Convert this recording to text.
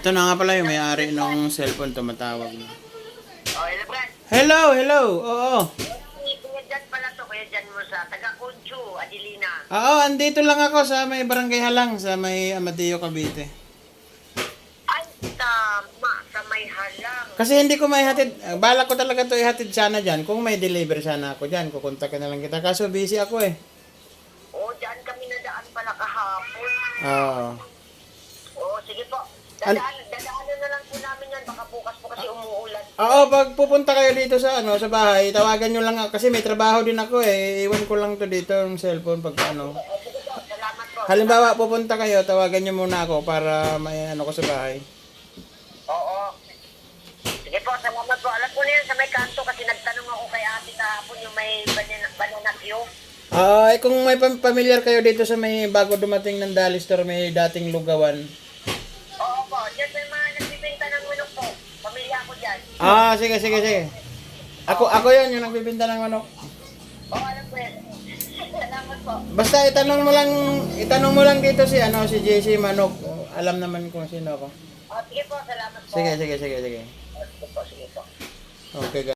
Ito na nga pala yung may-ari ng cellphone tumatawag na. Oh, hello, Brad. Hello, hello. Oo. Kuya Jan pala to. Kuya Jan mo sa taga-Conchu, Adelina. Oo, andito lang ako sa may Barangay Halang sa may Amadeo, Cavite. Ay, tama. Sa may halang. Kasi hindi ko may hatid. Balak ko talaga to ihatid sana dyan. Kung may deliver sana ako dyan, kukontakin na lang kita. Kaso busy ako eh. Oh, dyan kami nadaan pala kahapon. Oo. Oh, sige po. Dadaanan na lang po namin yan. Baka bukas po kasi umuulan. Oo, pag pupunta kayo dito sa sa bahay, tawagan nyo lang ako kasi may trabaho din ako eh. Iwan ko lang to dito yung cellphone pag ano. Oh, sige po. Salamat po. Halimbawa, pupunta kayo, tawagan nyo muna ako para may ano ko sa bahay. Oo. Sige po, salamat po. Alam ko na yan sa may kanto kasi nagtanong ako kay ate kahapon yung may banana queue. Eh kung may pamilyar kayo dito sa may bago dumating ng Dolly Store, may dating lugawan. Oo po. Diyan may mga nagbibenta ng manok po. Pamilya ko dyan. Sige, sige, sige. Ako yun, yung nagbibinta ng manok. Oo, alam ko yan. Salamat po. Basta itanong mo lang dito si si JC Manok. Alam naman kung sino ako. Oh, sige po, salamat po. Sige, sige, sige, sige. Oh, sige po, sige po. Okay,